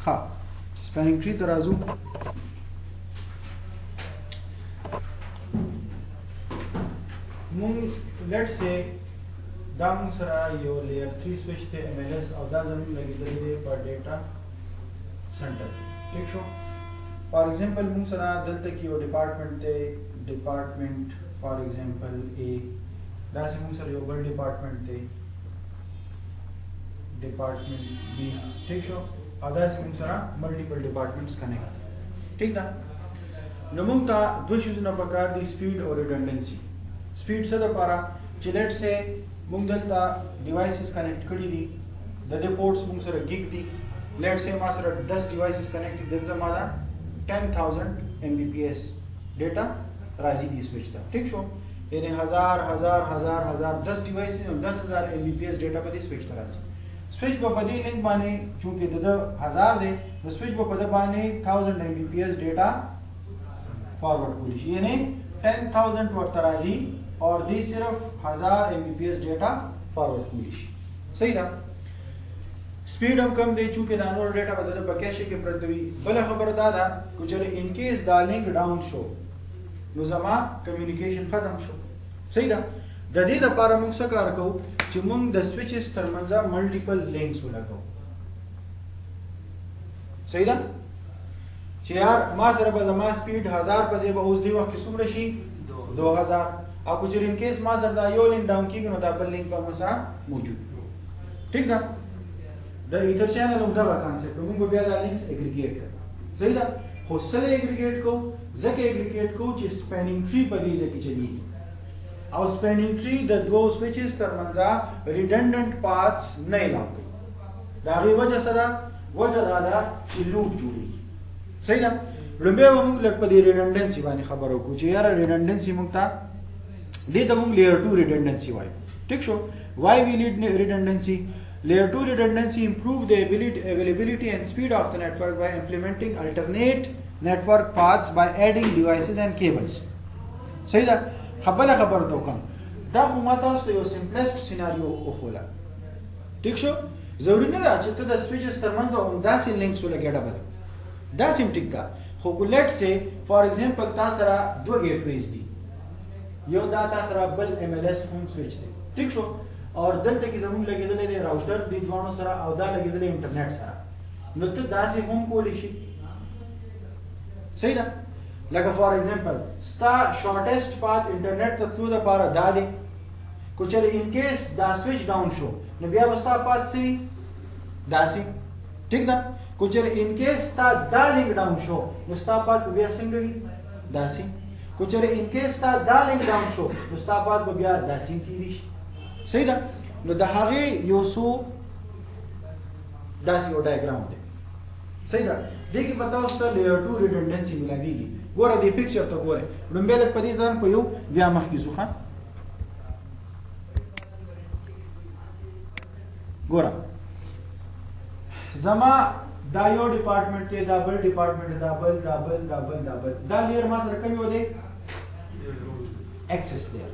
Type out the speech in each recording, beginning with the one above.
ها سپیننګ ټری ته راځو. مونږ لیټ سي دا مونږ سره یو لیئر 3 سویچ ته MLS او دا زموږ لګیدلی دی پر ډیټا سنټر. ٹھیک شو. فار ایگزامپل مونږ سره دلته کې یو ډپارټمنټ دی، ډپارټمنټ فار ایگزامپل A. دا چې مونږ سره یو بل ډپارټمنټ دی، ډپارټمنټ B. ٹھیک شو. او دا چې مونږ سره ملټیپل ډپارټمنټس کنیکټ. ٹھیک ده. نو مونږ ته دوه شیزونه پکار دي، سپیډ او ریډنډنسي. سپیډ څه دپاره چې لیټ سي مونږ دلته ډیوایسز کنیکټ کړي دي، د دې پورټس مونږ سره ګیګ دي. لیټ سي ما سره 10 ډیوایسز کنیکټ دي، دلته ما دا 10,000 Mbps ډیټا راځي دي سویچ ته. ٹھیک شو. یعنی 1000 10 ډیوایسز او 10,000 Mbps ډیټا په دې سویچ ته راځي. سویچ په دې لینک باندې چونکه د 1000 دی، نو سویچ په دې باندې 1000 Mbps ډیټا فارورډ کولی شي، یعنی 10,000 ورته راځي اور دې صرف 1000 Mbps ډیټا فارورډ کولی شي. صحیح ده. سپیډ هم کم دی چونکه دا نور ډیټا په دغه کیشه کې پرته وي. بل خبره دا ده چې ان کیس دا لینک ډاون شو نو زما کمیونیکیشن ختم شو. صحیح ده. د دې لپاره موږ څه کار کوو چې موږ د سویچز ترمنځ ملټیپل لینکس ولګو. صحیح ده. چې یار ما سره به زما سپیډ 1000 په ځای به اوس دی وخت څومره شي 2000. او که چېرې ان کیس ما سره دا یو لینک ډاون کېږي نو دا بل لینک به مو سره موجود. ٹھیک ده. د ایتر چینل هم دغه کانسپټ موږ به بیا دا لینکس اګریګیټ کړو. صحیح ده. خو سره اګریګیټ کوو ځکه اګریګیټ کوو چې سپیننګ ټری په دې ځای کې چلیږي او سپیننګ ټری د دوه سویچز ترمنځ ریډنډنټ پاتس نه الاو کوي. د هغې وجه څه ده؟ وجه دا ده چې لوپ جوړېږي. صحیح ده. لومبی به موږ لږ په دې ریډنډنسي باندې خبره وکړو چې یاره ریډنډنسي موږ ته دې ته موږ لیئر 2 ریډنډنسي وایو. ټیک شو. why we need redundancy? Layer 2 redundancy improve the availability and speed of the network by implementing alternate network paths by adding devices and cables. صحیح ده. خبره ته وکم دا خو ما تاسو ته یو سمپلست سیناریو وښوله. ټیک شو. ضروري نه ده چې ته د سویچز ترمنځ همداسې لینکس ولګې ډبل. داسې هم ټیک ده. خو که لیټ سي فار ایگزامپل تا سره دوه ګیټ ویز دي، یو دا تا سره بل MLS هوم سویچ دی. ټیک شو. اور دلته کې زموږ لګېدلی دی راوټر دی دواړو سره او دا لګېدلی انټرنیټ سره. نو ته داسې هم کولی شي. صحیح ده. لکه فار ایگزامپل ستا شارټیسټ پات انټرنیټ ته تلو دپاره دا دی. که چېرې ان کیس دا سویچ ډاون شو نو بیا به ستا پات څه وي داسې. ټیک ده. که چېرې ان کیس ستا دا لینک ډاون شو نو ستا پات به بیا څنګه وي داسې. که چېرې ان کیس ستا دا لینک ډاون شو نو ستا پات به بیا داسې کېدی شي. صحیح ده. نو د هغې یو څو داسې یو ډایګرام دی. صحیح ده. دې کې به تاسو ته لیئر 2 ریډنډنسي ملاویږي. ګوره دې پکچر ته ګورئ. لومبی لږ په دې ځان په یو بیا مخکې ځو. ښه ګوره زما دا یو ډپارټمنټ دی، دا بل ډپارټمنټ، دا بل دا بل دا بل دا بل. دا لیئر ما سره کوم یو دی؟ ایکسس لیئر.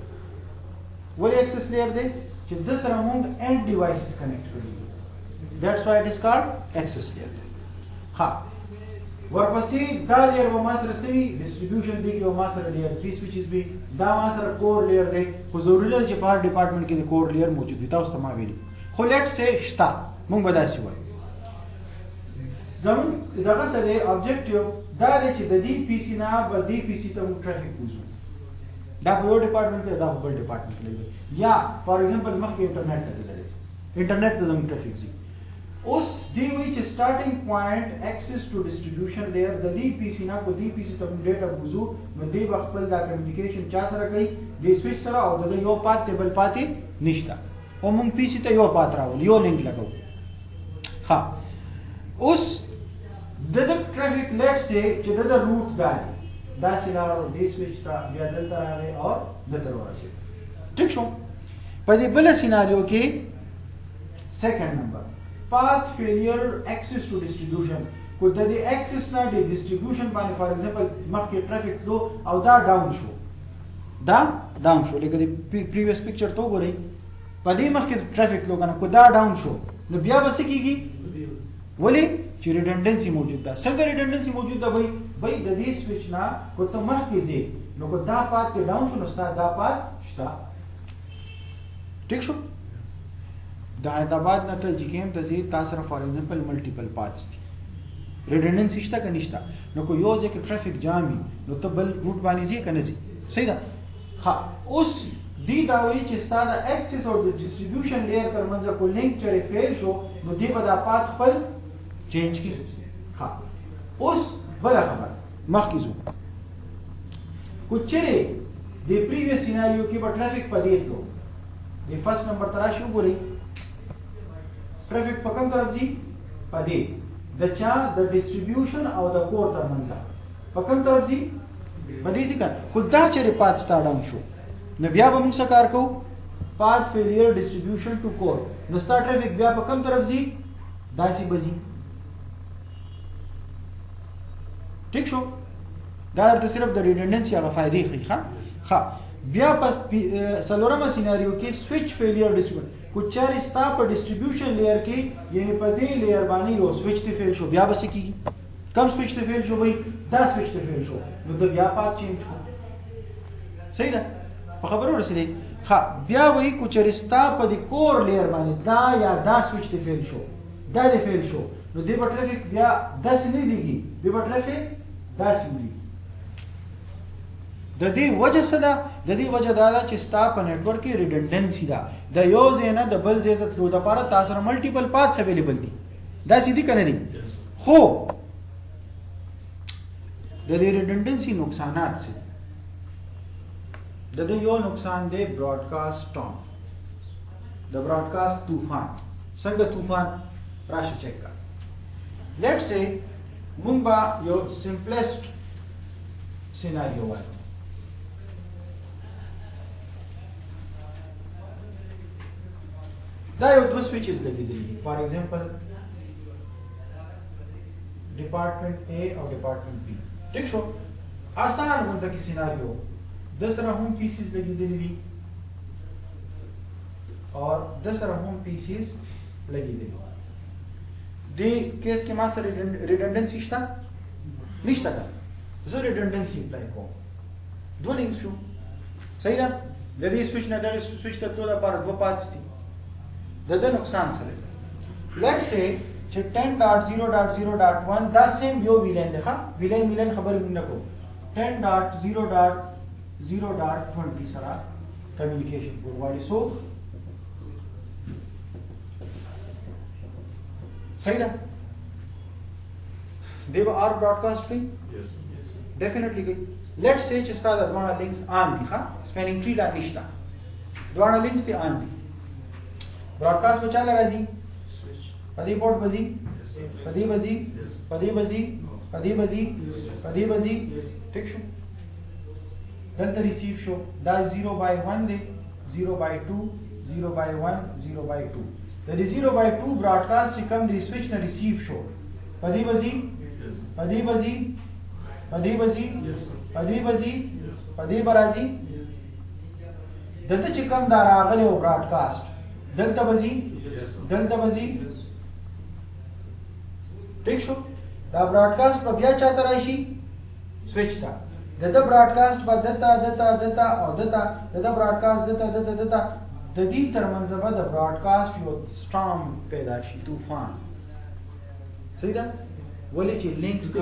ولې ایکسس لیئر دی؟ چې د سره موږ اینډ ډیوایسز کنیکټ کړي دي. دیټس وای اټ از کالډ ایکسس لیئر. ها ورپسې دا لیئر به ما سره څه وي ډسټریبیوشن دی کې به ما سره لیئر 3 سویچز وي. دا ما سره کور لیئر دی. خو ضروري نه ده چې په هر ډپارټمنټ کې د کور لیئر موجود وي. تاسو ته ما ویلي. خو لیټ سي شته. موږ به داسې وایو. زموږ دغه څه دی ابجکټیو دا دی چې د دې پي سي نه به دې پي سي ته موږ ټرافیک وځو. دا په یو ډپارټمنټ کې دا په بل ډپارټمنټ کې یا فار ایگزامپل مخکې انټرنیټ ته تللی دی. انټرنیټ ته زموږ ټرافیک ځي. اوس دی وایي چې سټارټینګ پوینټ ایکسس ټو ډسټریبیوشن لیئر د دې پي سي نه کو دې پي سي ته موږ ډیټا وځو نو دی به خپل دا کمیونیکیشن چا سره کوي دې سویچ سره او دغه یو پات دی بل پاتې نشته. او موږ پي سي ته یو پات راول یو لینک لګو. ها اوس د ټرافیک لیټ سي چې د روټ دا دی داسې لاړو دې سویچ ته بیا دلته راغی او دلته ورسېد. ټیک شو. په دې بله سیناریو کې سیکنډ نمبر path failure access to distribution. کو د دې access نه د distribution باندې فار ایگزامپل مخکې ټرافیک تلو او دا ډاون شو. دا ډاون شو. لکه د پریویس پکچر ته وګورئ. پدې مخکې ټرافیک لو کنه کو دا ډاون شو نو بیا بس کیږي ولی چې ریډنډنسي موجود ده. څنګه ریډنډنسي موجود ده بھائی د دې سویچ نه کو ته مخکې ځې نو کو دا پات ته ډاون شو نو ستا دا پات شته. ٹھیک شو. د حیدرآباد نه ته جګیم ته ځې تاسو سره فار ایگزامپل ملټیپل پاتس دي ریډنډنسي شته که نشته نو کو یو ځکه ټرافیک جام وي نو ته بل روټ باندې ځې که نه ځې. صحیح ده. ها اوس دی دا وایي چې ستا د اکسس او د ډسټریبیوشن لیر ترمنځ کو لینک چرې فیل شو نو دی به دا پات خپل چینج کړي. ها اوس بله خبره مخکې ځو کو چرې د پریویس سیناریو کې به ټرافیک په دې تلو د فرست نمبر ته راشي وګورئ ټرافیک په کوم طرف ځي په دې د چا د ډسټریبیوشن او د کور ترمنځ په کوم طرف ځي په دې ځکه خو دا چرې پات ستا ډاون شو نو بیا به موږ څه کار کوو پات فیلیر ډسټریبیوشن ټو کور نو ستا ټرافیک بیا په کوم طرف ځي داسې به ځي. ٹھیک شو. دا درته صرف د ریډنډنسي هغه فائدې ښیي. ښه بیا په څلورمه سیناریو کې سویچ فیلیر ډسټریبیوشن کو چارې ستا په ډسټریبیوشن لیر کې یعنې په دې لیر باندې یو سویچ ته فیل شو بیا به څه کېږي کم سویچ ته فیل شو وایي دا سویچ ته فیل شو نو د بیا پات چینج کړو. صحیح ده. په خبرو رسېدې. ښه بیا وایي کو چېرې ستا په دې کور لیر باندې دا یا دا سویچ ته فیل شو دا دې فیل شو نو دې به ټرافیک بیا داسې نه لېږي دې به ټرافیک داسې ولېږي. د دې وجه څه ده؟ د دې وجه دا ده چې ستا په نیټورک کې ریډنډنسي ده د یو ځای نه د بل ځای ته تلو دپاره تا سره ملټیپل پاتس اویلیبل دي. داسې دي که نه دي؟ خو د دې ریډنډنسي نقصانات څه دي؟ د دې یو نقصان دی براډکاسټ سټارم د براډکاسټ طوفان. څنګه طوفان؟ راشه چیک کړه. لیټس سے مونږ به یو سمپلسټ سیناریو وایو. دا یو دوه سویچز لګېدلي دي فار ایگزامپل ډپارټمنټ A او ډپارټمنټ B. ٹھیک شو. آسان غونډه کې سیناریو د سره هم پیسز لګېدلي دي اور د سره هم پیسز لګېدلي. دې کیس کې ما سره ریډنډنسي شته نشته که زه ریډنډنسي اپلای کوم دوه لینکس شو. صحیح ده. د دې سویچ نه دغې سویچ ته تلو لپاره دوه پاتس دي. د ده نقصان سره لیټ سے چې 10.0.0.1 دا سیم یو ویلین دی. ښه ویلین خبرې موږ نه کوو. 10.0.0.20 سره کمیونیکیشن کول غواړي. سو صحیح ده. دی به آر براډکاسټ کوي ډیفینیټلی کوي. لیټ سے چې ستا د دواړه لینکس آن دي. ښه سپیننګ ټری لا نشته دواړه لینکس دي آن دي. براډکاسټ به چاله راځي په دې پورټ به ځي په دې به ځي په دې به ځي په دې به ځي په دې به ځي. ټیک شو. دلته ریسیو شو دا 0/1 دی 0/2 0/1 0/2 د دې 0/2 براډکاسټ چې کوم دی سویچ نه ریسیو شو په دې به ځي په دې به ځي په دې به ځي په دې به ځي په دې به راځي. دلته چې کوم دا راغلی و براډکاسټ دلته به ځي دلته به ځي. ٹھیک شو. دا براډکاسټ به بیا چاته راشي سویچ ته د ده براډکاسټ به دته او دته د ده براډکاسټ دته د دې ترمنځ به د براډکاسټ یو سټارم پیدا شي طوفان. صحیح ده. ولې چې لینکس ته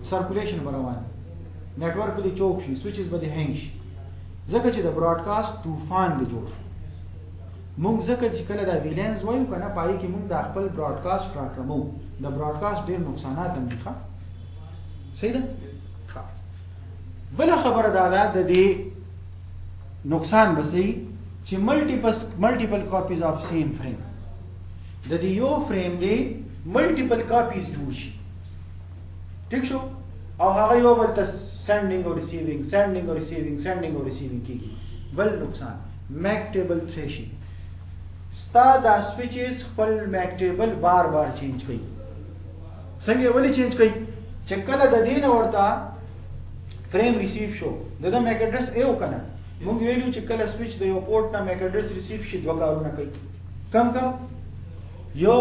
سرکولیشن به روان نیټورک به دې چوک شي سویچز به دې هینګ شي ځکه چې د براډکاسټ طوفان دې جوړ شو. مونږ ځکه چې کله دا ویلینز وایو که نه پایې کې مونږ د خپل براډکاسټ راکمو د براډکاسټ ډېر نقصانات هم دي. ښه صحیح ده. ښه بله خبره دا ده د دې نقصان به صحیح چې ملټیپل کاپیز آف سیم فریم د دې یو فریم دی ملټیپل کاپیز جوړ شي. ٹھیک شو. او هغه یو بل ته سینډینګ او ریسیوینګ سینډینګ او ریسیوینګ سینډینګ او ریسیوینګ کېږي. بل نقصان میک ټیبل تھریشنګ. ستا دا سویچز خپل میک ټیبل بار چینج کوي. څنګه ولې چینج کوي چې کله د دې نه ورته فریم ریسیو شو د ده میک اډرس ای وکنه موږ ویلو چې کله سویچ د یو پورټ نه میک اډرس ریسیو شي دوه کارونه کوي. کم یو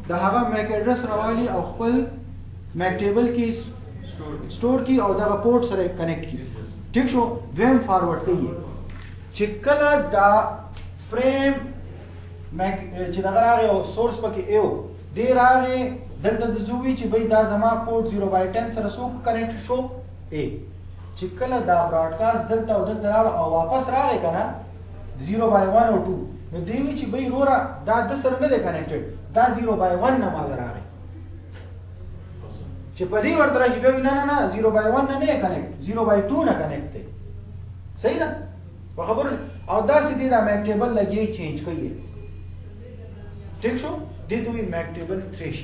د هغه میک اډرس راوالي او خپل میک ټیبل کې سٹور کی او دغه پورټ سره کنیکټ کی. ٹھیک شو. دویم فارورډ کوي چې کله دا فریم میک چې دغه راغی او سورس پکې ایو دی راغی دلته د زوی چې بای دا زما پورټ 0/10 سره سو کنیکټ شو ا چې کله دا براډکاسټ دلته او دلته راغی او واپس راغی کنه 0/1 او 2 نو دی وی چې بای رورا دا د سره نه دی کنیکټډ دا 0/1 نه مال راغی چې په دې ورته راځي به نه 0/1 نه کنیکټ 0/2 نه کنیکټ دی. صحیح ده په خبره او دا سیدی دا میک ټیبل لګي چینج کوي. ٹھیک شو. دې دوی میک ټیبل تھریش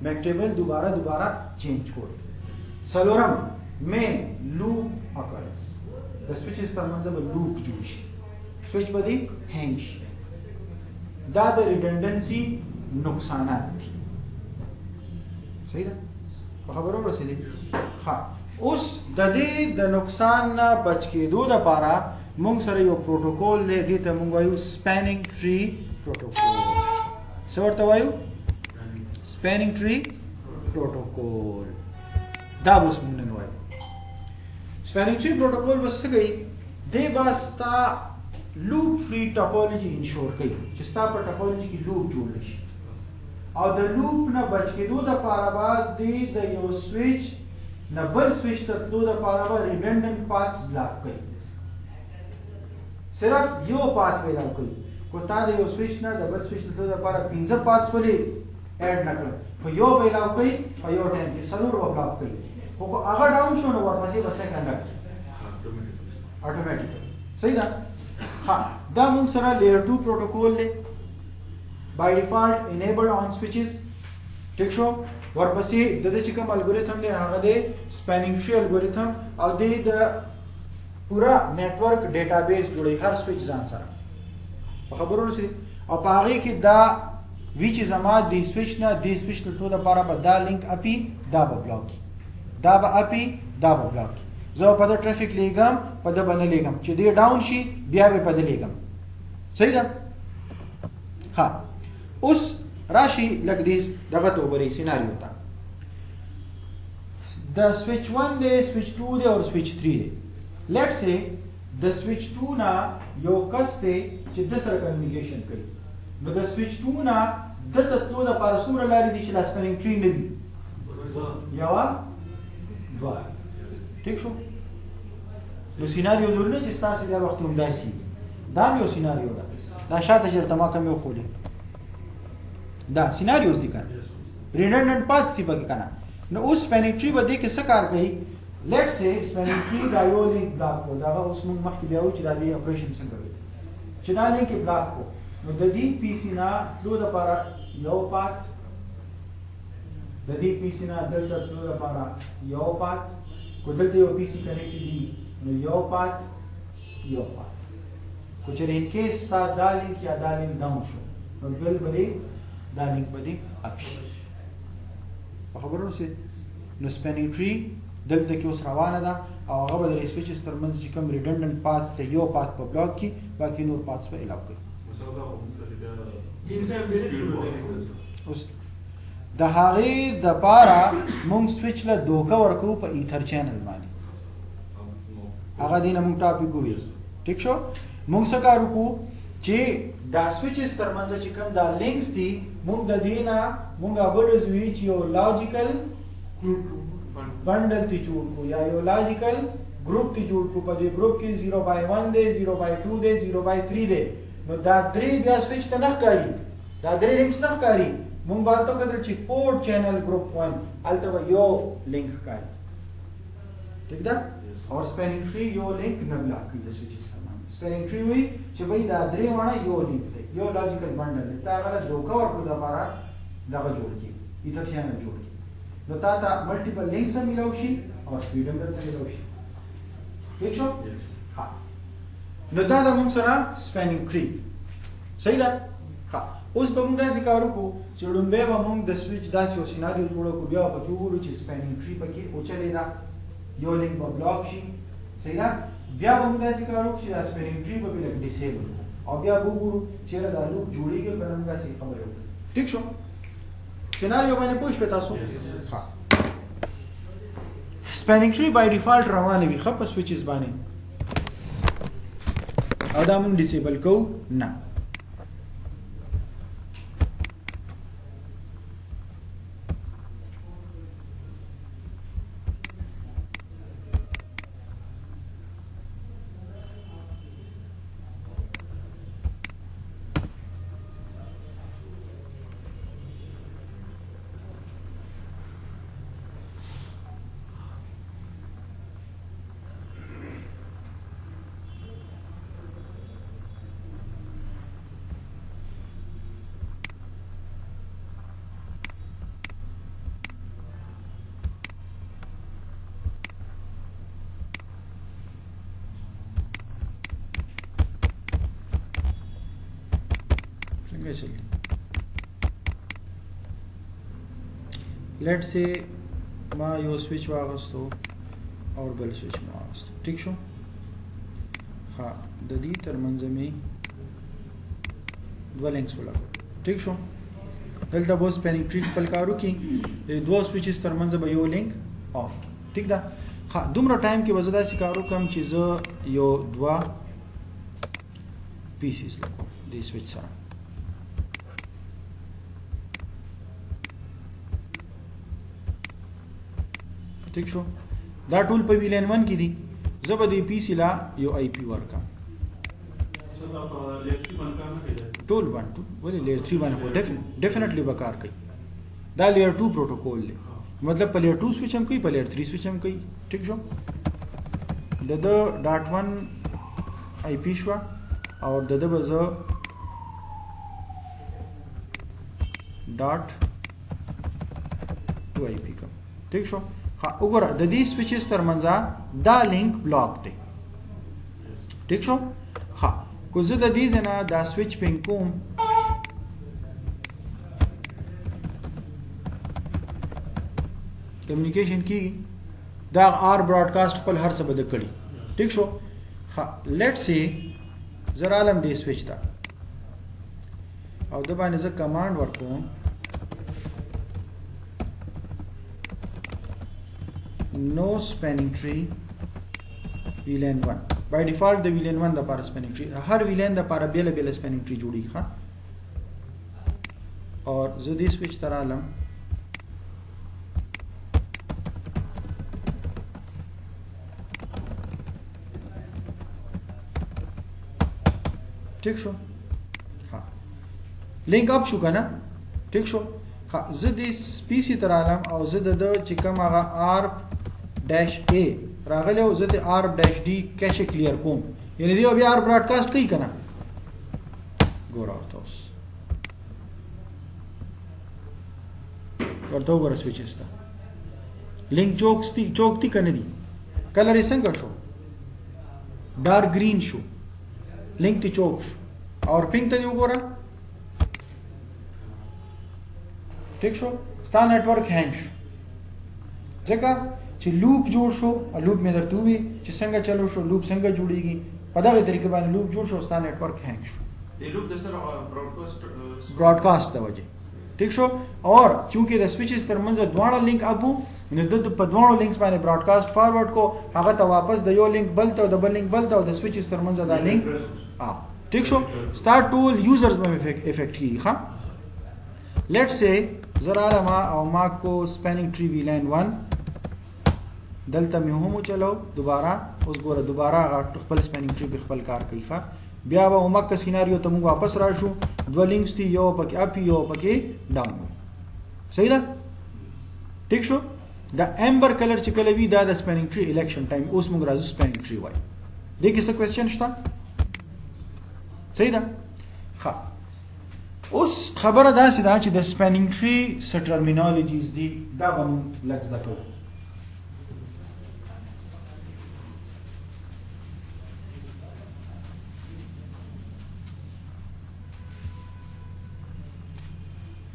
میک ټیبل دوباره چینج کول. سلورم مین لوپ اکرنس د سویچز پر منځ به لوپ جوړ شي. سویچ به دی هنګ شي. دا د ریډنډنسي نقصانات دي. صحیح ده په خبرو رسېدي. ها اوس د دې د نقصان نه بچ کېدو لپاره موږ سره یو پروتوکول دی دې ته موږ وایو سپینینګ ټری پروتوکول. څه ورته وایو؟ سپینینګ ټری پروتوکول. دا اوس موږ نن وایو. سپینینګ ټری پروتوکول بس څه کوي؟ دې واسطه لوپ فری ټاپولوژي انشور کوي چې ستا په ټاپولوژي کې لوپ جوړ شي او د لوپ نه بچ کېدو لپاره بعد د یو سویچ نه بل سویچ ته تلو لپاره به ریډنډنټ پاتس بلاک کوي. صرف یو پات پیدا کوي. کو تا د یو سویچ نه د بل سویچ ته تلو لپاره 15 پاتس ولې اډ نه کړل خو یو پیدا کوي په یو ټایم کې څلور بلاک کوي. خو هغه ډاون شو نو ورپسې به سیکنډ اټومیټیک. صحیح ده. ها دا موږ سره لیئر 2 پروتوکول دی by default enabled on switches. ٹھیک شو. ورپسې د دې چې کوم الګوریتم دی هغه دی سپینینګ ټری الګوریتم او د پورا نیټورک ډیټابیس جوړي هر سویچ ځان سره په خبرو رسېږي او په هغه کې دا وی چې زما د سویچ نه د سویچ ته تلو لپاره به دا لینک اپی دا به بلاک دا به اپی دا به بلاک زه په د ټرافیک لګم په د باندې لګم چې دی ډاون شي بیا به په د لګم. صحیح ده. ها اوس راشي لګ دې دغه توبري سيناريو ته. د سویچ 1 دی سویچ 2 دی او سویچ 3 دی. لیټس سے د سویچ 2 نا یو کس دی چې د سره کمیونیکیشن کوي. نو د سویچ 2 نا د تطلو د لپاره څومره لارې دي چې لا سپینینګ ټری نه وي؟ یو دوه. ٹھیک شو. نو سيناريو ضروري نه چې تاسو دا وخت هم داسي دا یو سيناريو ده. دا شاته چرته ما کوم یو خولي دا سيناريوز دي کنه ریډنډنټ پاتس دي پکې کنه. نو اوس سپینینګ ټری به دې کې څه کار کوي؟ لیټس سے سپینینګ ټری دا یو لینک بلاک کو دا اوس موږ مخکې بیا و چې دا دی اپریشن څنګه کوي چې دا لینک بلاک کو نو د دې پی سي نه تلو لپاره یو پات د دې پی سي نه دلته تلو لپاره یو پات کو دلته یو پی سي کنیکټ دي نو یو پات کو چې ان کیس تا دا لینک یا دا لینک ډاون شو نو بل بلی دا لینک بدی اپشي په خبرو سي. نو سپینینګ ټری دلته کې اوس روانه ده او هغه به د سویچز ترمنځ چې کوم ریډنډنټ پاتس ته یو پات په بلاک کې باقي نور پاتس په علاوه کوي. اوس د هغې دپاره موږ سویچ له دوکه ورکوو په ایتر چینل باندې هغه دې نه موږ ټاپک وویل. ټیک شو. موږ څه کار وکړو چې دا سویچز ترمنځ چې کوم دا لینکس دي موږ د دې نه موږ ابلز وی چې یو لاجیکل بندل تی جوړ کو یا یو لاجیکل ګروپ تی جوړ کو. په دې ګروپ کې 0/1 دی 0/2 دی 0/3 دی. نو دا درې بیا سویچ ته نه ښکاري دا درې لینکس نه ښکاري. موږ بالته کړل چې پورټ چینل ګروپ 1 الته یو لینک ښکاري. ٹھیک ده. اور سپینینګ ټری یو لینک نه بلاک کوي د سویچز سره. سپینینګ ټری وی چې وای دا درې وانه یو لینک دی یو لاجیکل بندل دی دا غلط دوکا ورکو د لپاره دغه جوړ کی ایتر چینل جوړ کی. نو تا ملټیپل لینکس هم ملاو شي او سپیډ هم درته ملاو شي. ٹھیک شو. ها نو دا د موږ سره سپینینګ ټری. صحیح ده. ها اوس به موږ داسې کار وکړو چې لومبه به موږ د سویچ داسې یو سیناریو جوړ کړو بیا پکې وګورو چې سپینینګ ټری پکې اوچلې ده یو لینک به بلاک شي. صحیح ده. بیا به موږ داسې کار وکړو چې دا سپیننګ ټری به لږ ډیسیبل کړو او بیا به وګورو چېرې دا لوپ جوړېږي که نه موږ داسې خبرې وکړو. ټیک شو؟ سیناریو باندې پوه شوې تاسو؟ ها سپیننګ ټری بای ډیفالټ روانه وي ښه په سویچز باندې او دا موږ ډیسیبل کوو نه. लेट से ما یو سویچ واغستو او بل سویچ ما واغستو. ٹھیک شو؟ ها د دې ترمنځ مې دوه لینکس ولګو. ٹھیک شو؟ دلته به سپیننګ ټری خپل کار وکړي د دوه سویچز ترمنځ به یو لینک آف کړي. ٹھیک ده؟ ها دومره ټایم کې به زه داسې کار وکړم چې زه یو دوه پیسز لګوم دې سویچ سره. ٹھیک شو؟ دا ټول په ویلین 1 کې دي. زه به دې پی سي لا یو آی پی ورکم. ټول باندې ولې لیر 3 باندې خو ډیفینیټلی به کار کوي. دا لیر 2 پروتوکول دی مطلب په لیر 2 سویچ هم کوي په لیر 3 سویچ هم کوي. ٹھیک شو؟ د ډاټ 1 آی پی شو او د به زه ډاټ 2 آی پی کوم. ٹھیک شو؟ ها وګوره د دې سویچز ترمنځ دا لینک بلاک دی. ٹھیک شو؟ ها کو زه د دې ځنه دا سویچ پین کوم کمیونیکیشن کیږي دا آر براډکاسټ خپل هر څه بده کړي. ٹھیک شو؟ ها لیټ سی زه رالم دې سویچ ته او د باندې زه کمانډ ورکوم no spanning tree VLAN 1 by default the VLAN 1 لپاره spanning tree هر VLAN لپاره بیل بیل spanning tree جوړیږي ښه. اور زه دې سویچ ته رالم ٹھیک شو؟ ها لینک اپ شو کنه. ٹھیک شو؟ ها زه دې پی سي ته رالم او زه د چې کوم هغه آر ډیش ا راغلی او زه د آر ډیش ډي کیشه کلیر کوم یعنی دی بیا آر براډکاسټ کوي کنه. ګور ورته اوس ورته وګوره سویچز ته لینک چوکتی کنه دي کلر یې څنګه شو ډارک گرین شو لینک ته چوک شو اور پینک ته دی وګوره. ٹھیک شو؟ ستا نیټورک هینګ شو ځکه چې لوپ جوړ شو. لوپ مې درته وی چې څنګه چلو شو لوپ څنګه جوړیږي په دغه طریقې باندې لوپ جوړ شو ستا نیټورک هینګ شو. دی لوپ د سره براډکاسټ د وجه. ٹھیک شو؟ اور چونکې د سویچز ترمنځ دواړه لینک اپو نو د په دواړو لینکس باندې براډکاسټ فارورډ کو هغه ته واپس د یو لینک بل ته او د بل لینک بل ته او د سویچز ترمنځ دا لینک ٹھیک شو؟ ستا ټول یوزرز باندې افیکټ کیږي ښه. لیټ سے زرا ما او ما کو سپیننګ ټری ویلین 1 دلته مې هم چلو دوباره اوس ګوره دوباره خپل سپیننګ ټری به خپل کار کوي ښه. بیا به مکه سیناریو ته موږ واپس راشو دوه لینکس دي یو پکې اپ یو پکې ډاون. صحیح ده؟ ٹھیک شو؟ دا امبر کلر چې کله وی دا د سپیننګ ټری الیکشن ټایم اوس موږ راځو سپیننګ ټری وای. دې کې څه کوېسچن شته؟ صحیح ده؟ ښه اوس خبره داسې ده چې د سپیننګ ټری څه ټرمینالوجیز دي دا به موږ لږ زده کوو.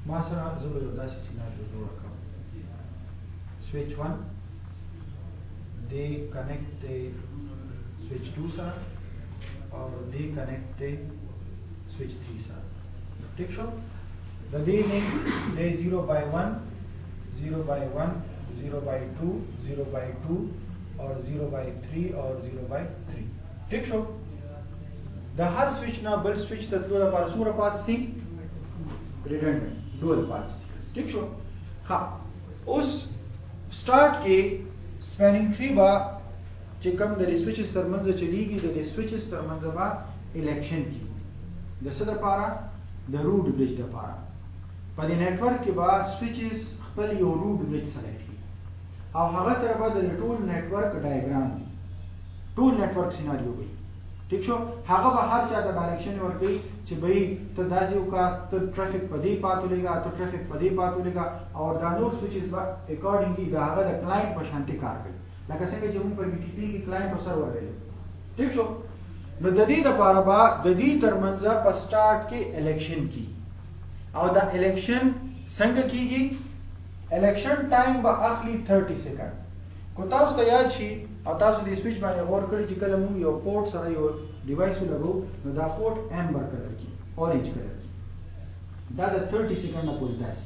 ما سره زه به یو داسې سیناریو جوړ کړم. سویچ 1 دې کنیکټ دی switch 2 سره او دې کنیکټ دی switch 3 سره ٹھیک شو د دې لینک دی 0/1 0/1 0/2 0/2 और 0/3 और 0/3 ٹھیک شو د هر سویچ نه بل سویچ ته تلو لپاره څومره پاتس دي ریډنډنټ ډول پاتس دي ٹھیک شو ها اوس سٹارټ کې سپینینګ ټری با چې کوم د سویچز ترمنځ چلیږي د سویچز ترمنځ با الیکشن کی د څه لپاره د روټ بریج لپاره په دې نتورک کې با سویچز خپل یو روټ بریج سلیکټ کی او هغه سره به د ټول نتورک ډایګرام ټول نتورک سیناریو وي ٹھیک شو هغه به هر چا د ډایرکشن ورکړي چې بھئی ته داسې وکړه ته ټرافیک په دې پاتو لګا ته ټرافیک په دې پاتو لګا او دا نور سویچز به اکارډینګلی د هغه د کلاینټ په شانتي کار کوي لکه څنګه چې موږ په بي ټي پی کې کلاینټ او سرور لرو ٹھیک شو نو د دې لپاره به د دې ترمنځ په سٹارټ کې الیکشن کی او دا الیکشن څنګه کیږي الیکشن ټایم به اخلي 30 سیکنډ کو تاسو ته یاد شي او تاسو د سویچ باندې غور کړئ چې کله موږ یو پورت سره یو ډیوایس ولګو نو دا پورت امبر کلر کی اورنج کلر کی دا د 30 سیکنډ نه پورې تاسو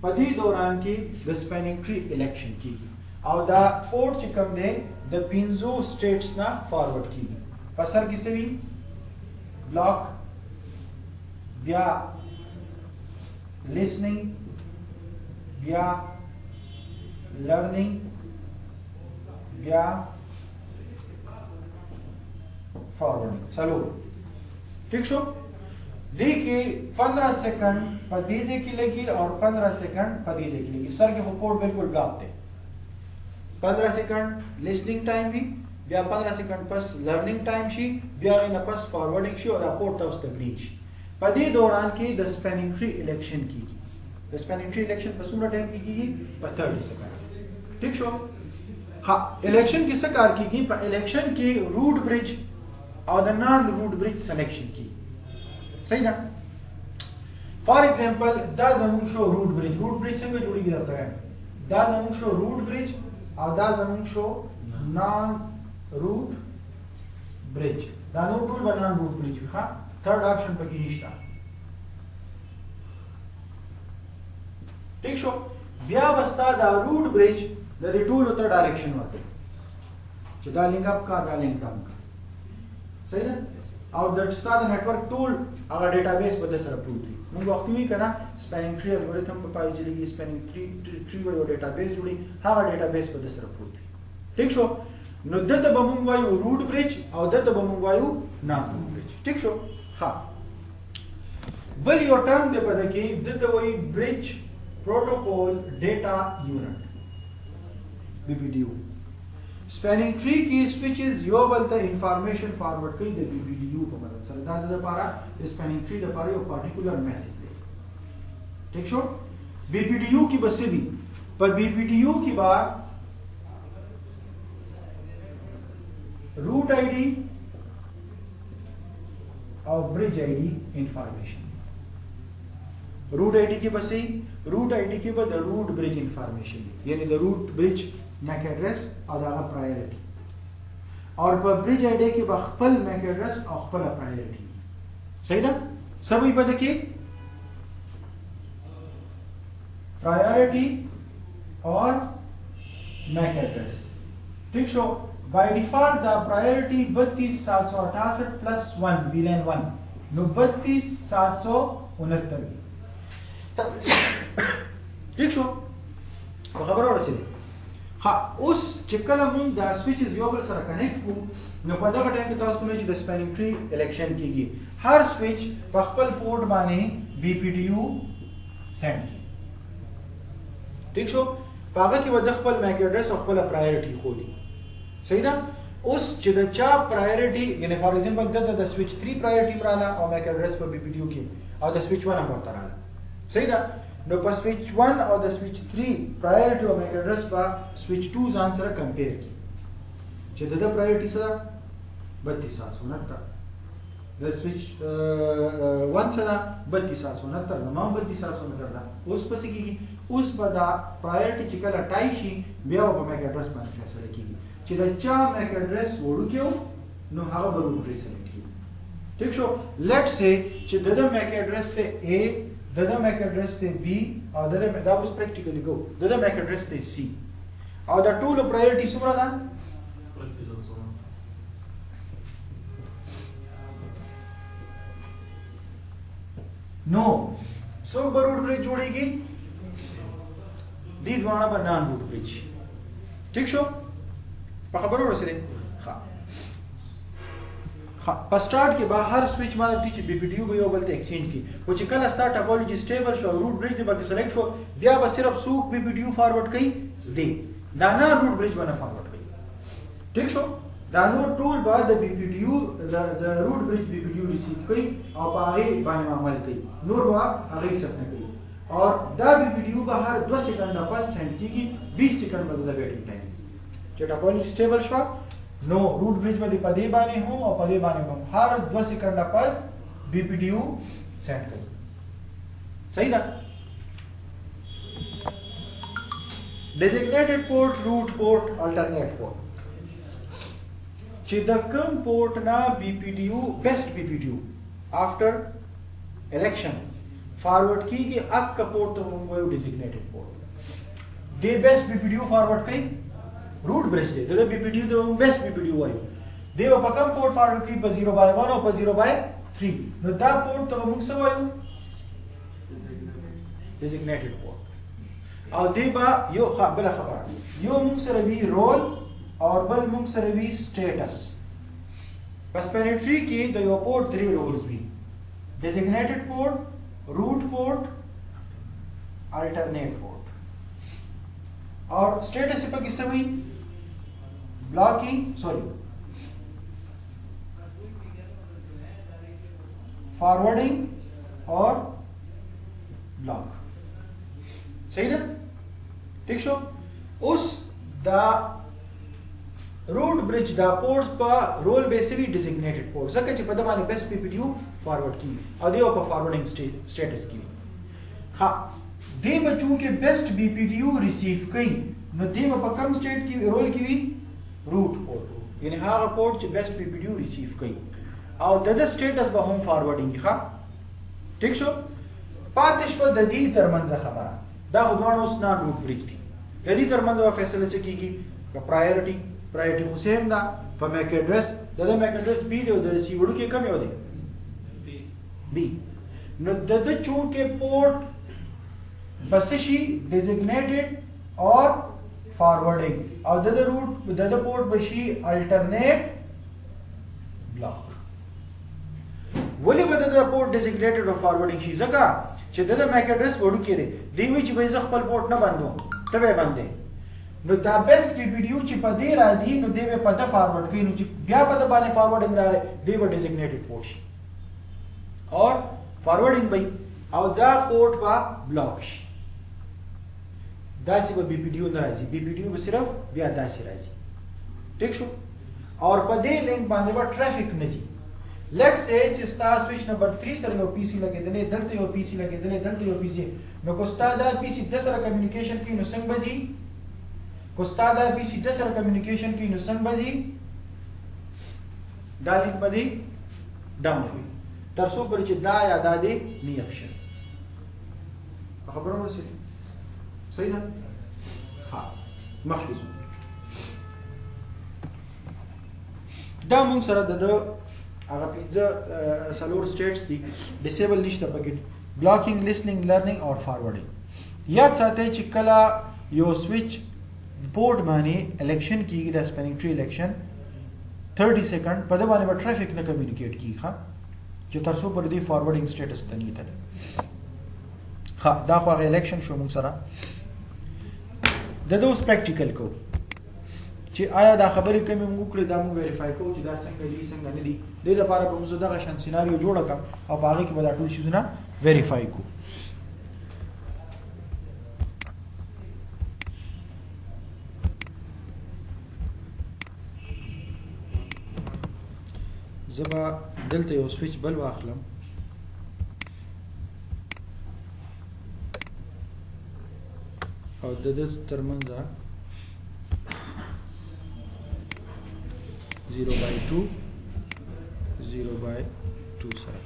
په دې دوران کې د سپینینګ ټری الیکشن کیږي او دا پورت چې کوم دی د 15 سټیټس نه فارورډ کیږي په سر کې سوي بلاک بیا listening بیا learning بیا فارورډینګ څلور ٹھیک شو دې کې 15 سیکنډ په دې ځای کې لګي او 15 سیکنډ په دې ځای کې لګي سر کې پورت بالکل بلاک دی 15 سیکنډ listening ټایم وي بیا 15 سیکنډ پس لرنینګ ټایم شي بیا نه پس فارورډینګ شي او دا پورت اوس ته گرین شي په دې دوران کې د سپینینګ ټری الیکشن کیږي د سپینینګ ټری الیکشن په څومره ټایم کې کیږي په 30 سیکنډ ٹھیک شو ها الیکشن کې څه کار کیږي په الیکشن کې روټ بریج او د نان روټ بریج سلیکشن کی صحیح ده فار ایگزامپل دا زمون شو روټ بریج څنګه جوړیږي درته دا زمون شو روټ بریج او دا زمون شو نان روټ بریج دا نو ټول به نان روټ بریج ښه تھرد آپشن پکې نشته ٹھیک شو بیا وستا دا روټ بریج د دې ټولو ته ډایرکشن ورکړي چې دا لینک اپ کا دا لینک ډاون کا صحیح ده او د ستاسو نتورک ټول هغه ډیټابیس په د سره پروت دي موږ وخت وی کنه سپینینګ ټری الګوریتم په پای چلیږي سپینینګ ټری یو ډیټابیس جوړي هغه ډیټابیس په د سره پروت دي ټیک شو نو دته به موږ وایو روټ بریج او دته به موږ وایو نان روټ بریج ټیک شو ها بل یو ټرم دی په دې کې دته وایي بریج پروتوکول ډیټا یونټ بی پی ډی یو سپینینګ ټری کې سویچز یو بل ته انفارمیشن فارورډ کوي د بی پی ډی یو په مدد سره دا د لپاره د سپینینګ ټری لپاره یو پارټیکولر میسج دی ٹھیک شو بی پی ډی یو کې بس وی په بی پی ډی یو کې با روٹ آئی ڈی اور برج آئی ڈی انفارمیشن روٹ آئی ڈی کے بس روٹ آئی ڈی کے بعد روٹ برج انفارمیشن یعنی دا روٹ برج میک ایڈریس اور دا پرائیورٹی اور پر برج آئی ڈی کے بعد خپل میک ایڈریس اور خپل پرائیورٹی صحیح ده سب یې پته کې پرائیورٹی اور میک ایڈریس ٹھیک شو بائی ڈیفالٹ دا پرائیورٹی 32768 پلس 1 ویلین 1 نو 32769 ٹھیک شو خبر ورسېده ها اوس چې کله موږ دا سویچز یو بل سره کنیکټ کوو نو په دغه ټایم کې تاسو ته چې د سپینینګ ټری الیکشن کیږي هر سویچ په خپل پورت باندې بی پی ډی یو سند کی ٹھیک شو هغه کې ود خپل میک ایڈریس او خپل پرائیورټي خولي صحیح ده اوس چې د چا پرائیورټي یعنی فار ایگزامپل د سویچ 3 پرائیورټي مراله او میک ایڈریس په بی پی ډی یو کې او د سویچ 1 هم تراله صحیح ده نو په سویچ 1 او د سویچ 3 پرائیورټي او میک ایڈریس په سویچ 2 ځان سره کمپیر کی چې د پرائیورټي سره 32769 د سویچ 1 سره 32769 زمام 32769 ده اوس پس کیږي اوس په دا پرائیورټي چې کله ټای شي بیا په میک ایڈریس باندې فیصله کیږي چې د چا میک ایڈریس وړوکیو نو هغه به روټ برج سلیکټ کیږي. ٹھیک شو. لیټ سي چې د میک ایډرس ته A د میک ایډرس ته B او د دا اوس پریکټیکلی ګو د میک ایډرس ته C او دا ټول پرایورټي څومره ده؟ نو څوک به روټ برج جوړیږي؟ دې دواړه به نان روټ برج. ٹھیک شو. په خبرو رسیدې؟ ها په سٹارټ کې به هر سویچ مطلب چې بي پی ډي یو به یو بل ته ایکسچینج کی او چې کله ستا ټاپولوژي سټیبل شو روټ برج دې به سلیکټ شو بیا به صرف سوق بي پی ډي یو فارورډ کوي دی دا نه روټ برج باندې فارورډ کوي. ٹھیک شو. دا نور ټول به د بي پی ډي یو د روټ برج بي پی ډي یو ریسیو کوي او په هغه باندې عمل کوي نور به هغه څه نه کوي اور دا بي پی ډي یو به هر 2 سکند پس سند کیږي 20 سکند به د ویټینګ ټایم چې ټاپولوژي سټیبل شو نو روټ برج باندې پدې باندې هو او پدې باندې هم هر 2 سکند پس بي پی ډي یو سند کوي. صحیح ده. designated port root port alternate port چې د کوم پورټ نه بي پی ډي یو بیسټ بي پی ډي یو افټر الیکشن فارورډ کیږي اک پورټ ته موږ وایو designated port. دی بیسټ بي پی ډي یو فارورډ کوي روټ برج دی د بي پی ډي یو د بیسټ بي پی ډي یو وایو دی په کوم پورټ فارورډ کوي په 0/1 او په 0/3 نو دا پورټ ته موږ څه وایو designated port. او دی با یو بل خبره یو موږ سره وی رول اور بل موږ سره وی سټیټس. پس پینټری کې د یو پورټ 3 رولز وی designated port root port alternate port اور سټیټس په کې څه وی blocking forwarding اور block. صحیح ده. ٹھیک شو. اوس دا روټ برج دا پورټس په رول بیسوي ډیزیګنیټډ پورټ ځکه چې په دغه باندې بیسټ پی پی ډي یو فارورډ کیږي او دی په فارورډینګ سټیټس کې ها دی بچو کې بیسټ بی پی ډي یو ریسیو کوي نو دی په کوم سټیټ کې رول کې وي روټ پورټ یعنی هغه پورټ چې بیسټ پی پی ډي یو ریسیو کوي او د سټیټس به هم فارورډینګ ښه. ٹھیک شو. پاتې شو د دې ترمنځ خبره دا غوډوان اوس نه روټ برج دي د دې ترمنځ فیصله څه کیږي په پرایورټي خو سیم ده په میک ایډرس د میک ایډرس بی دی او د سی وړو کې کم یو دی بی نو د چونکه پورټ بس شي ډیزیګنیټډ اور فارورډینګ او د روټ د پورټ بشي الټرنیټ بلاک. ولی به د پورټ ډیزیګنیټډ او فارورډینګ شي ځکه چې د میک ایډرس وړو کې دی دی وی چې به ز خپل پورټ نه بندو ته به باندې نو دا بیسټ پی پی ډي یو چې په دې راځي نو دی به پته فارورډ کوي نو چې بیا په دې باندې فارورډینګ راغی دی به ډیزیګنیټډ پورټ شي اور فارورډینګ به او دا پورټ با بلاک شي داسې به بی پی ډي یو نه راځي بی پی ډي یو به صرف بیا داسې راځي. ٹھیک شو. اور په دې لینک باندې به ټرافیک نه ځي. لیټ سے چې ستا سویچ نمبر 3 سره یو پی سي لګیدلې دلته یو پی سي لګیدلې دلته یو پی سي نو کو ستا دا پی سي د سره کمیونیکیشن کوي نو څنګه بځي کو ستا دا پی سي د سره کمیونیکیشن کوي نو څنګه بځي دا لیک باندې ډاون وي تر څو پر چې دا یا دا دې نه اپشن خبرونه وسه. صحیح ده. ها مخفي دا مون سره د هغه پنځه سلور سټیټس دي ډیسیبل نشته پکې بلاکینګ لیسنینګ لرنینګ اور فارورډینګ. یاد ساتئ چې کله یو سویچ پورټ باندې الیکشن کیږي د سپیننګ ټری الیکشن 30 سیکنډ په دې باندې ټرافیک نه کمیونیکیټ کیږي ښه چې تر څو پر دې فارورډینګ سټیټس ته نه تل ها دا خو هغه الیکشن شو موږ سره د دوس پریکټیکل کو چې آیا دا خبرې کومې موږ کړې دا موږ ویریفای کوو چې دا څنګه دي څنګه نه دي دې لپاره به موږ دغه شان سیناریو جوړ کړو او په هغه کې به دا ټول شیزونه ویریفای کوو. زبا دلته یو سویچ بل واخلم او د دې ترمنځ 0/2 0/2 سره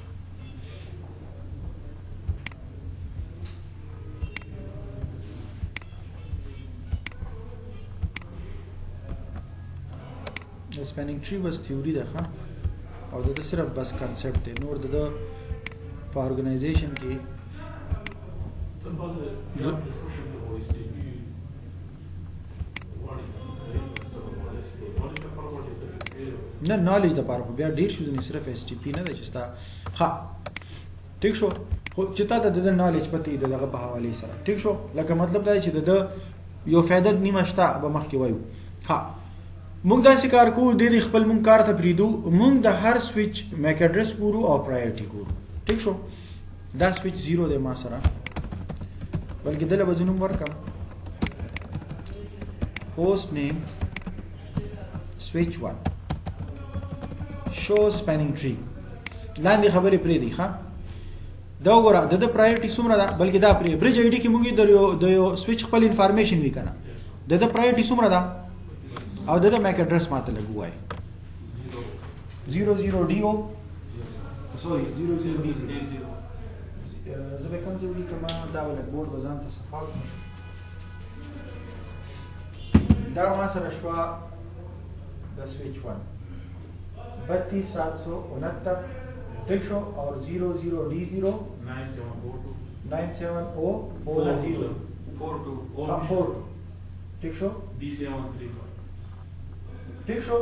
د سپیننګ ټری بس تھیوري ده او دا صرف بس کانسپټ دی نور د په ارګنایزیشن کې نه نالج د پاره بیا ډیر شو نه صرف اس ټي پی نه ده چې ستا ها ټیک شو خو چې تا د نالج پتی دغه په حواله سره ټیک شو لکه مطلب دا چې د یو فائدہ نیمه شته به مخکې وایو ها موږ دا کار کوو د خپل مونږ کار ته پریدو مونږ د هر سویچ میک ایډرس ګورو او پرایورټي ګورو ټیک شو دا سویچ 0 دی ما سره بلکې دله وزنوم ورکم host name switch 1 show spanning tree لاندې خبرې پرې دي ښا دا وګوره د پرایورټي څومره ده بلکې دا پرې برج آی ډي کې موږ د یو سویچ خپل انفارمیشن وکنه د پرایورټي څومره ده او د میک ایډرس ماته لګوای 00DO سوري 00D0 زه به کوم ځای کې ما دا ول بورډ وزن ته صفات دا ما سره شوا د سویچ 1 32769 ٹھیک شو اور 00D0 9700 42 ٹھیک شو B735 ٹھیک شو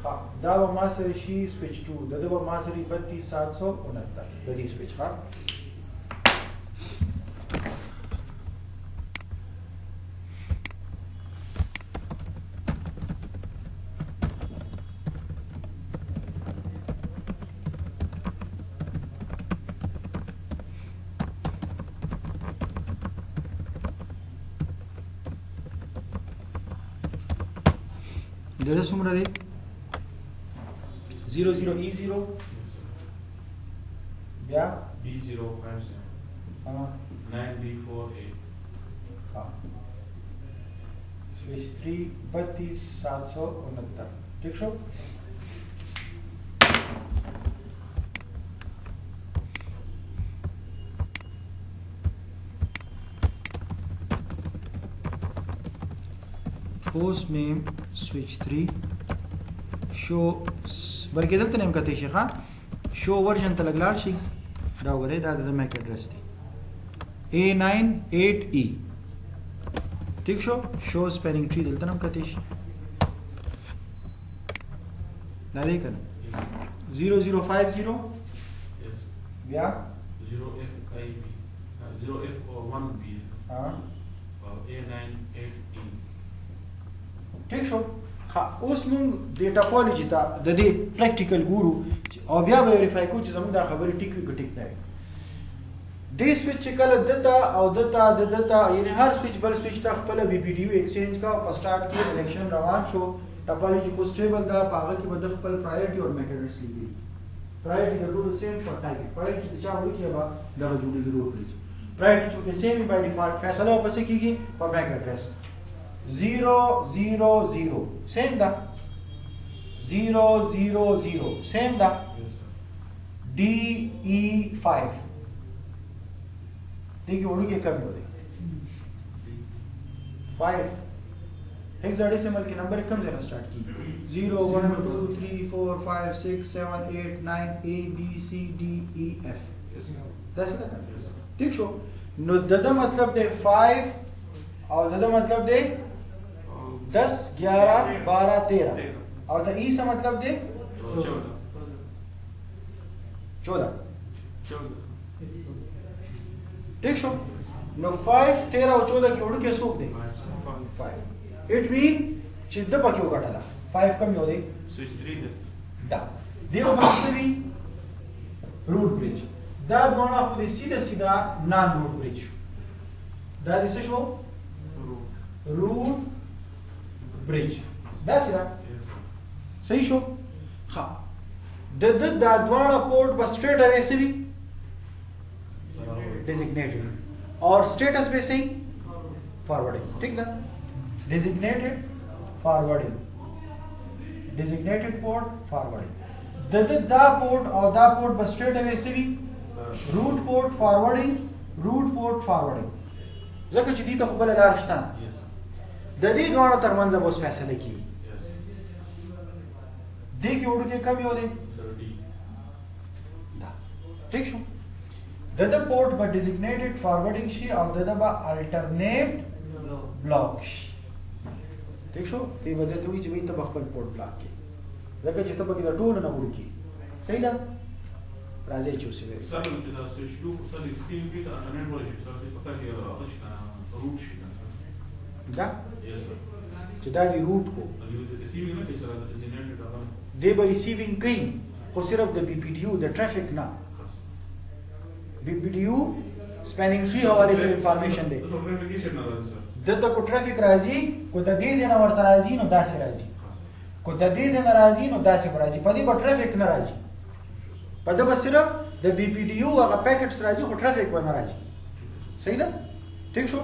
ها دا به ما سره شي سویچ 2 د به ما سره 32769 د دې سویچ ها دغه څومره دی 00E0 بیا B057 9B48 ها سویچ 3 32769 ٹھیک شو host name switch 3 show بلکې دلته نیم کته شي ښا show version ته لګلار شي دا وره دا د میک ایډرس دی A98E ٹھیک شو show spanning tree دلته نیم کته شي دا لري کنه 0050 بیا 0F1B ها A98E ٹھیک شو ها اوس مونږ د ټاپولوژي ته د دې پریکټیکل ګورو او بیا به ویریفای کوو چې زموږ دا خبرې ټیک وي که ټیک نه وي دې سویچ چې کله دته او دته یعنی هر سویچ بل سویچ ته خپل بي پی ډي یو ایکسچینج کا په سٹارټ کې کنیکشن روان شو ټاپولوژي کو سټیبل دا په هغه کې به د خپل پرایورټي او میک ایډرس لیکي پرایورټي د ټول سیم شو ټایپ پرایورټي چې چا وایي چې با دا جوړي ضرور کړی پرایورټي چې سیم بای ډیفالت فیصله پسې کیږي په میک ایډرس 000 same da 000 same da DE5 देखिए उड़ू के कम हो रही 5 हेक्साडेसिमल के नंबर कम से स्टार्ट की 0 1 2 3 4 5 6 7 8 9 A B C D E F that's it ठीक show no ददा मतलब दे 5 और ददा मतलब दे 10 11 12 13 और द ई से मतलब दे 14 ठीक शो नो 5 13 और 14 की उड़ के सोक दे 5 इट मीन चिद्द पके उगटला 5 कम हो दे स्विच 3 दा देखो बस भी रूट ब्रिज दा दोनों आपको सीधा सीधा non root bridge the this show root bridge that's it صحیح شو ها د دوانه پورټ بس سټریټ اوی سی وی designated और स्टेटस पे से ही फॉरवर्डिंग ठीक ना designated forwarding designated port forwarding دا پورټ او دا پورټ بس سټریټ اوی سوي روټ پورټ فارورډینګ ځکه چې دې ته خپل لار شته د دې دوه ترمنځ به اوس فیصله کیږي دې کې وړو کې کم یو دی دا ٹھیک شو د پورټ به ډیزیګنیټډ فارورډینګ شي او د به الټرنیټ بلاک شي ٹھیک شو دې به د دوی چې ته خپل پورټ بلاک کې ځکه چې ته به د ټول نه وړو کې صحیح ده راځي چې اوسې وي سره چې دا شلو په سره کې کې ته انټرنیټ ولې شي سره په کې راځي روټ شي دا یس چې دا دی روټ کو ریسیوینګ نه کوي سره د انټرنیټ دا دی به ریسیوینګ کوي خو صرف د بي پی ډي یو د ټرافیک نه بي پی ډي یو سپینینګ ټری حواله سره انفارمیشن دی دته کو ټرافیک راځي کو د دې ځای نه ورته راځي نو داسې راځي کو د دې ځای نه راځي نو داسې راځي په دې به ټرافیک نه راځي په دا به صرف د بي پی ډي یو هغه پیکټس راځي خو ټرافیک به نه راځي صحیح ده ٹھیک شو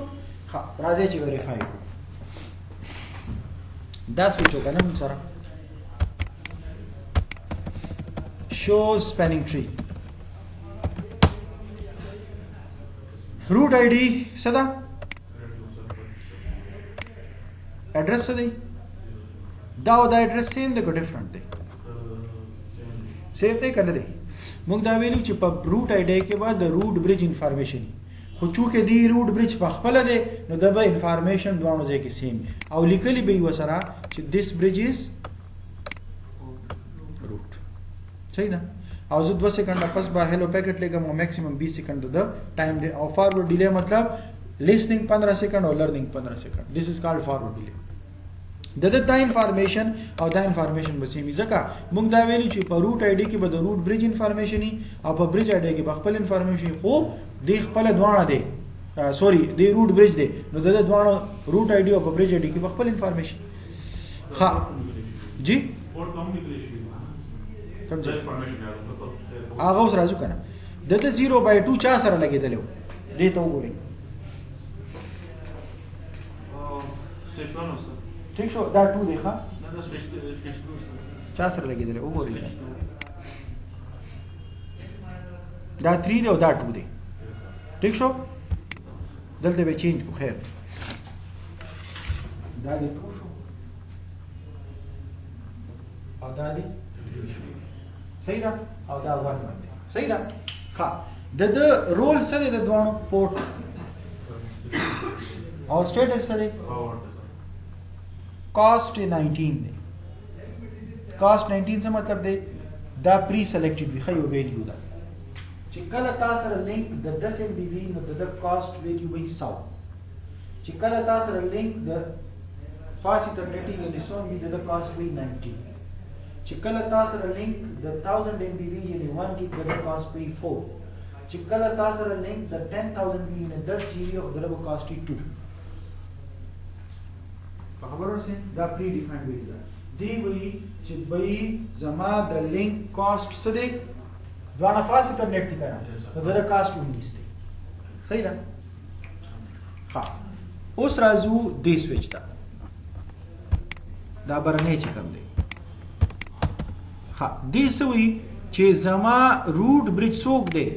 ها راځي چې ویریفای کو دا سوچ وکنه موږ سره shows spanning tree root id صدا एड्रेस څه دی دا او دا एड्रेस سیم دی کو ډیفرنٹ دی سیم دی کنه دی موږ دا ویلو چې په روټ آی ډی کې بعد د روټ برج انفارمیشن خو چونکه دی روټ برج په خپل دی نو د به انفارمیشن دوه ځای کې سیم او لیکلی به وسره چې this bridge is root صحیح ده او زه 2 سکند پس به هلو پیکټ لګم او میکسیمم 20 سکند د ټایم دی او فارورډ ډیلی مطلب listening 15 سکند او لرنینګ 15 سکند this is called forward delay دا انفارمیشن او دا انفارمیشن به سیمه ځکه موږ دا ویلو چې په روټ آی ډی کې به د روټ برج انفارمیشن او په برج آی ډی کې به خپل انفارمیشن خو د خپل دوانه دی سوري د روټ برج دی نو د دوانه روټ آی ډی او په برج آی ډی کې به خپل انفارمیشن ها جی پورټ کمیونیکیشن کوم ځای انفارمیشن هغه اوس راځو کنه د 0/2 چا سره لګیدلو دې ته وګورئ سیشن ٹھیک شو دا 2 دی ښا نه دا سويچ چا سره لګیدل وګورئ دا 3 دی او دا 2 دی ٹھیک شو دلته به چینج کو خیر دا دی 2 شو او دا دی صحیح ده او دا 1 باندې صحیح ده ښا د رول سره د دوه پورټ او سټیټس سره cost 19 دی cost 19 څه مطلب دی دا پری سلیکټډ وی خو ویلیو ده چې کله تاسو سره لینک د 10 ام بی وی نو د cost ویلیو وي 100 چې کله تاسو سره لینک د فاست انټرنیټ یعنی 100 ام بی د cost وي 90 چې کله تاسو سره لینک د 1000 ام بی وی یعنی 1 گیگ د cost وي 4 چې کله تاسو سره لینک د 10000 بی یعنی 10 جی بی او د cost وي 2 خبر ورسې دا پری ډیفاینډ وی ده دی وی چې وی زما د لینک کاست څه دی دوه فاست انټرنیټ دی کنه نو دا کاست 19 دی صحیح ده ها اوس راځو دی سویچ ته دا برنه چې کوم دی ها دی سوی چې زما روټ برج څوک دی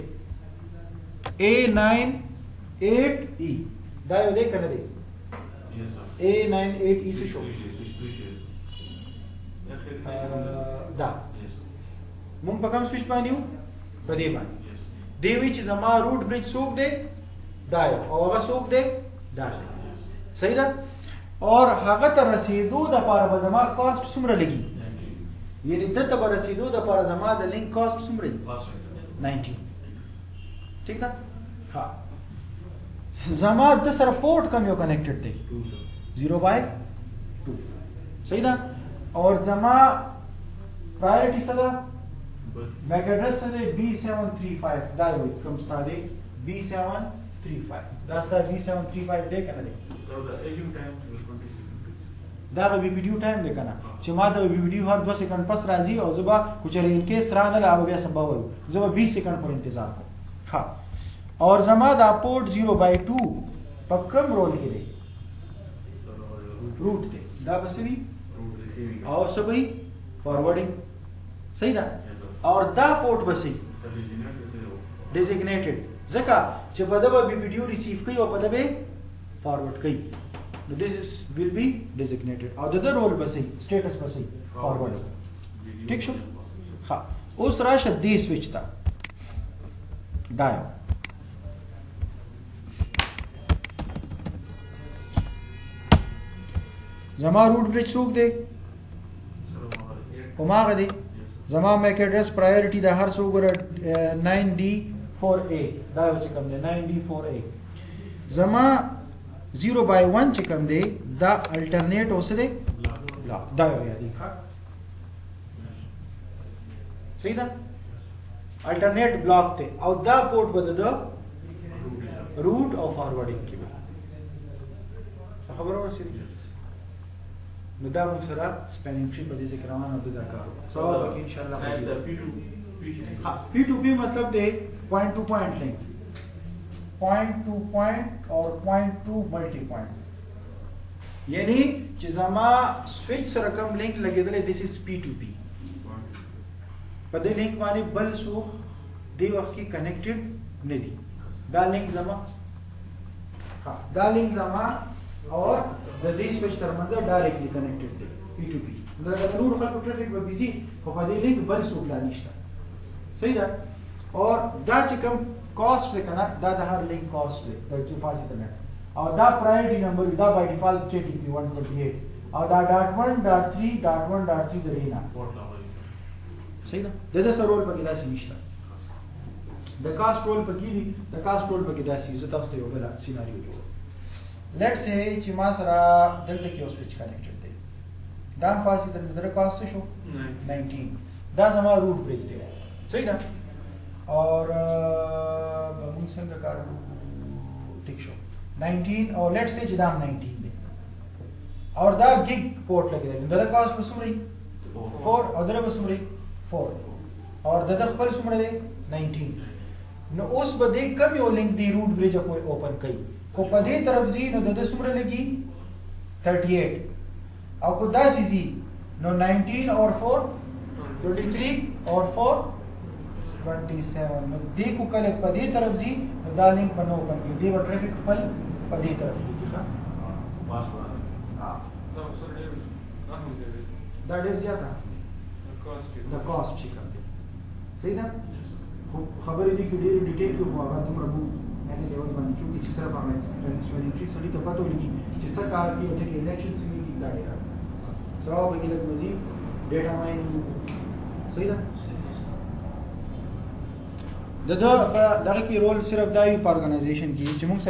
A98E دا یو دی کنه دی A98E से शो دا مونږ په کوم سویچ باندې یو په دې باندې دی وی چې زما روټ برج څوک دی دا یو او هغه څوک دی دا صحیح ده اور هغه ته رسیدو د پاره به زما کاست څومره لګي یعنی ته به رسیدو د پاره زما د لینک کاست څومره 90 ٹھیک ده ها زما د سره پورټ کوم یو کنیکټډ دی 0/2 صحیح ده اور زما پرایورټی څه ده میک ایڈریس څه دی B735 دا یو کوم ستاره B735 دا ستاره B735 دی کنه دی دا به بي پي ډي ټایم دی کنه چې ما ته بي پي ډي هر 2 سکند پس راځي او زبا کوچره ان کیس را نه لا بیا سبا وایو زبا 20 سکند پر انتظار کوم ها اور زما دا پورټ 0/2 په کوم رول کې دی روټ دی دا بسوي او سبي فارورډینګ صحیح ده اور دا پورټ بسې ډیزیګنیټډ ځکه چې په دغه بي پی ډي ریسیو کوي او په دغه فارورډ کوي نو دیس از ویل بی ډیزیګنیټډ او د رول بسې سټیټس بسې فارورډ ٹھیک شو ها اوس راشه دې سویچ ته دا یو زما روټ برج څوک دی هماغه دی زما میک ایڈریس پرایورټي د هر څو ګره 9D4A دا یو چې کوم دی 9D4A زما 0/1 چې کوم دی دا الټرنیټ اوسه دی بلاک دا یو یادی ښه صحیح ده الټرنیټ بلاک ته او دا پورټ بده د روټ او فارورډینګ کې خبره ورسېږي نو دا موږ سره سپینینګ ټری په دې ذکر روان او دا کارو سوال وکړي ان شاء الله ها P2P مطلب دی پوینټ ټو پوینټ لینک پوینټ ټو پوینټ او پوینټ ټو ملټي پوینټ یعنی چې زما سویچ سره کوم لینک لګیدلې دیس از P2P په دې لینک باندې بل څو دی وخت کې کنیکټډ نه دي دا لینک زما ها دا لینک زما اور د دې سویچ ترمنځ ډایرکټلی کنیکټډ دی P2P دا د نور خلکو ټریفیک به بيزي خو په دې لینک بل څوک لا نشته صحیح ده اور دا چې کوم کاست دی کنه دا د هر لینک کاست دی د چې فاصله نه او دا پرایورټي نمبر دا بای ډیفالت سټیټ دی 128 او دا .1.3.1.3 د لینا صحیح ده د دې سره ول پکې داسې نشته د کاست رول پکې دي د کاست رول پکې داسې زه تاسو ته یو بل سیناریو جوړ لیټس سے چې ما سره دلته کې اوس سویچ کنیکټډ دی دا فاصله د دره کاست شو 19 دا زما روټ برج دی صحیح ده اور موږ څنګه کار ټیک شو 19 او لیټس سے چې دا 19 دی اور دا گیگ پورټ لګیدل دره کاست په سمري 4 او دره په سمري 4 اور د خپل سمره دی 19 نو اوس به دې کم یو لینک دی روټ برج کو اوپن کړي کو په دې طرف زی نو د سمره لګي 38 او کو داسې زی نو 19 اور 4 23 اور 4 27 نو دې کو کله په دې طرف زی نو دا لینک بنو اوپن کړي دی و ټریفیک خپل په دې طرف لګي ښه دا ډیر زیاته د کاست چې کوم دی صحیح ده خبرې دي کې ډېر ډیټیل کې خو هغه دومره مو نه لیول باندې چې صرف هغه ایکسپیریمنټري سړي ته پته ولګي چې څه کار کوي او د الیکشن څنګه کیږي دا ډېر سوال به کې لږ مزید ډیټا ماینینګ صحیح ده دغه کې رول صرف دایي په ارګنایزیشن کې چې موږ